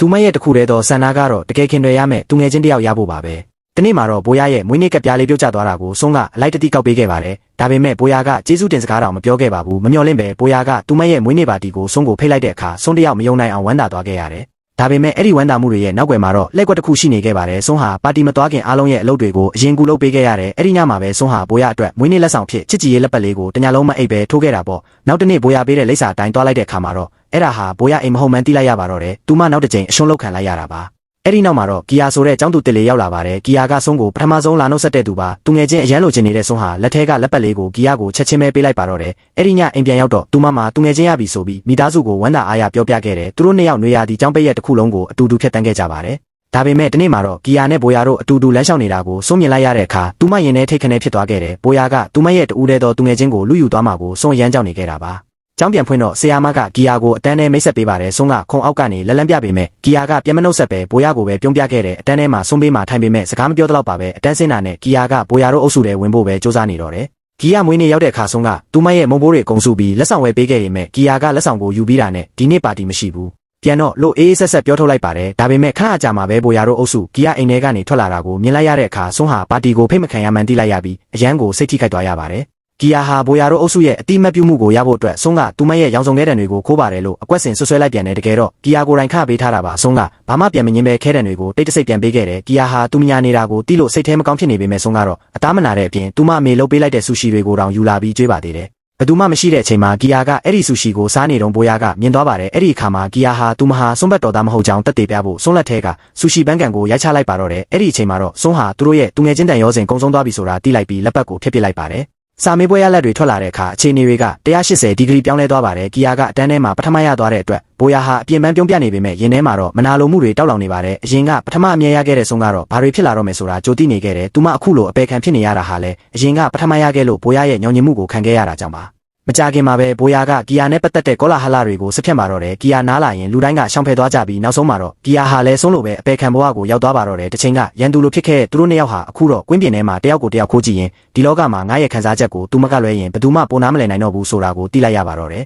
သူမရဲ့တခုတည်းသောဆန္ဒကတော့တကယ်ခင်တွေရမယ်သူငယ်ချင်းတယောက်ရဖို့ပါပဲတနေ့မှာတော့ဘိုးရရဲ့မွေးနေ့ကပြားလေးပြုတ်ကျသွားတာကိုဆုံးကအလိုက်တတိကောက်ပေးခဲ့ပါတယ်ဒါပေမဲ့ဘိုးရကကျေးဇူးတင်စကားတောင်မပြောခဲ့ပါဘူးမမျှော်လင့်ပဲဘိုးရကသူမရဲ့မွေးနေ့ပါတီကိုဆုံးကိုဖိတ်လိုက်တဲ့အခါဆုံးတယောက်မယုံနိုင်အောင်ဝမ်းသာသွားခဲ့ရတယ်ဒါပေမဲ့အဲ့ဒီဝမ်းသာမှုတွေရဲ့နောက်ွယ်မှာတော့လက်ကွက်တစ်ခုရှိနေခဲ့ပါတယ်ဆုံးဟာပါတီမသွားခင်အားလုံးရဲ့အလုပ်တွေကိုအရင်ကူလုပ်ပေးခဲ့ရတယ်အဲ့ဒီညမှာပဲဆုံးဟာဘိုးရအတွက်မွေးနေ့လက်ဆောင်ဖြစ်ချစ်ကြည်ရေးလက်ပတ်လေးကိုတညလုံးမအိပ်ပဲထိုးခဲ့တာပေါ့နောက်တစ်နေ့ဘိုးရပေးတဲ့လိပ်စာတိုင်းတွားလိုက်တဲ့အခါမှာတော့အဲ့ဒါဟာဘိုးရအိမ်မဟုတ်မှန်းသိလိုက်ရပါတော့တယ်သူမနောက်တစ်ကြိမ်အရှုံးလောက်ခံလိုက်ရတာပါအဲ့ဒီနောက်မှာတော့ကီယာဆိုတဲ့ចောင်းသူတစ်လေးရောက်လာပါတယ်ကီယာကဆုံးကိုပထမဆုံးလာနှုတ်ဆက်တဲ့သူပါသူငယ်ချင်းအရန်လိုချင်နေတဲ့ဆုံးဟာလက်ထဲကလက်ပတ်လေးကိုကီယာကိုချက်ချင်းပဲပေးလိုက်ပါတော့တယ်အဲ့ဒီညအိမ်ပြန်ရောက်တော့သူမသူငယ်ချင်းရပြီဆိုပြီးမိသားစုကိုဝမ်းသာအားရပြောပြခဲ့တယ်သူတို့နှစ်ယောက်နေရာဒီចောင်းပိတ်ရက်တစ်ခုလုံးကိုအတူတူဖြတ်တန်းခဲ့ကြပါတယ်ဒါပေမဲ့ဒီနေ့မှာတော့ကီယာနဲ့ဘိုယာတို့အတူတူလမ်းလျှောက်နေတာကိုစိုးမြင်လိုက်ရတဲ့အခါသူမရင်ထဲထိတ်ခနဲဖြစ်သွားခဲ့တယ်ဘိုယာကသူမရဲ့တူးတဲ့သောသူငယ်ချင်းကိုလူယူသွားမှာကိုစွန့်ရမ်းကြောက်နေခဲ့တာပါကျောင်းပြန်ဖွင့်တော့ဆရာမကကီယာကိုအတန်းထဲမိတ်ဆက်ပေးပါတယ်ဆုံးကခုံအောက်ကနေလက်လန်းပြပေမဲ့ကီယာကပြန်မနှုတ်ဆက်ပဲဘိုယာကိုပဲပြုံးပြခဲ့တယ်အတန်းထဲမှာဆုံးပေးမှထိုင်ပေမဲ့စကားမပြောတော့ပါပဲအတန်းစင်းနာနဲ့ကီယာကဘိုယာတို့အုပ်စုထဲဝင်ဖို့ပဲစူးစမ်းနေတော့တယ်ကီယာမွေးနေ့ရောက်တဲ့အခါဆုံးကသူမရဲ့မုံဘိုးတွေကုံစုပြီးလက်ဆောင်ဝယ်ပေးခဲ့ပေမဲ့ကီယာကလက်ဆောင်ကိုယူပြီးတာနဲ့ဒီနေ့ပါတီမရှိဘူးပြန်တော့လို့အေးဆက်ဆက်ပြောထုတ်လိုက်ပါတယ်ဒါပေမဲ့ခဏအကြာမှာပဲဘိုယာတို့အုပ်စုကီယာအိမ်ထဲကနေထွက်လာတာကိုမြင်လိုက်ရတဲ့အခါဆုံးဟာပါတီကိုဖိတ်မခံရမှန်းသိလိုက်ရပြီးအရန်ကိုစိတ်ထိခိုက်သွားရပါတယ်ကီယာဟာဘိုယာတို့အုပ်စုရဲ့အတိမတ်ပြုမှုကိုရဖို့အတွက်ဆုံးကသူမရဲ့ရောင်စုံခဲတံတွေကိုခိုးပါတယ်လို့အကွက်စင်ဆွဆွဲလိုက်ပြန်တယ်တကယ်တော့ကီယာကိုယ်တိုင်ခပေးထားတာပါဆုံးကဘာမှပြန်မငင်းပဲခဲတံတွေကိုတိတ်တဆိတ်ပြန်ပေးခဲ့တယ်ကီယာဟာသူမညာနေတာကိုတိလို့စိတ်ထဲမကောင်းဖြစ်နေပေမဲ့ဆုံးကတော့အသားမနာတဲ့အပြင်သူမအမေလုပ်ပေးလိုက်တဲ့ဆူရှီတွေကိုတောင်ယူလာပြီးကျွေးပါသေးတယ်ဘယ်သူမှမရှိတဲ့အချိန်မှာကီယာကအဲ့ဒီဆူရှီကိုစားနေတော့ဘိုယာကမြင်သွားပါတယ်အဲ့ဒီအခါမှာကီယာဟာသူမဟာဆုံးဘတ်တော်သားမဟုတ်ကြောင်းတက်သေးပြဖို့ဆုံးလက်ထဲကဆူရှီပန်းကန်ကိုရိုက်ချလိုက်ပါတော့တယ်အဲ့ဒီအချိန်မှာတော့ဆုံးဟာသူတို့ရဲ့သူငယ်ချင်းတန်ရောစင်ကုံဆုံးသွားပြီဆိုတာသိလိုက်ပြီးလက်ပတ်ကိုဖျက်ပစ်လိုက်ပါတယ်စာမေးပွဲရလက်တွေထွက်လာတဲ့အခါအခြေအနေတွေက180ဒီဂရီပြောင်းလဲသွားပါတယ်ကီယာကအတန်းထဲမှာပထမရသွားတဲ့အတွက်ဘိုယာဟာအပြင်ပန်းပြုံးပြနေပေမဲ့ရင်ထဲမှာတော့မနာလိုမှုတွေတောက်လောင်နေပါတယ်အရင်ကပထမအမြဲရခဲ့တဲ့ဆုံးကတော့ဘာတွေဖြစ်လာတော့မယ်ဆိုတာကြိုသိနေခဲ့တယ်သူမအခုလိုအပေခံဖြစ်နေရတာဟာလည်းအရင်ကပထမရခဲ့လို့ဘိုယာရဲ့ညောင်ညင်မှုကိုခံခဲ့ရတာကြောင့်ပါမကြခင်မှာပဲဘိုယာကကီယာနဲ့ပတ်သက်တဲ့ကောလာဟလတွေကိုစဖြတ်มาတော့တယ်ကီယာနားလာရင်လူတိုင်းကရှောင်ဖယ်သွားကြပြီးနောက်ဆုံးမှာတော့ကီယာဟာလည်းဆုံးလို့ပဲအပေခံဘဝကိုရောက်သွားပါတော့တယ်တစ်ချိန်ကရန်သူလိုဖြစ်ခဲ့သူတို့နှစ်ယောက်ဟာအခုတော့ကွင်းပြင်ထဲမှာတယောက်ကိုတယောက်ခိုးကြည့်ရင်ဒီလောကမှာငါရဲ့ခံစားချက်ကိုသူမကလွဲရင်ဘယ်သူမှပိုနားမလည်နိုင်တော့ဘူးဆိုတာကိုသိလိုက်ရပါတော့တယ်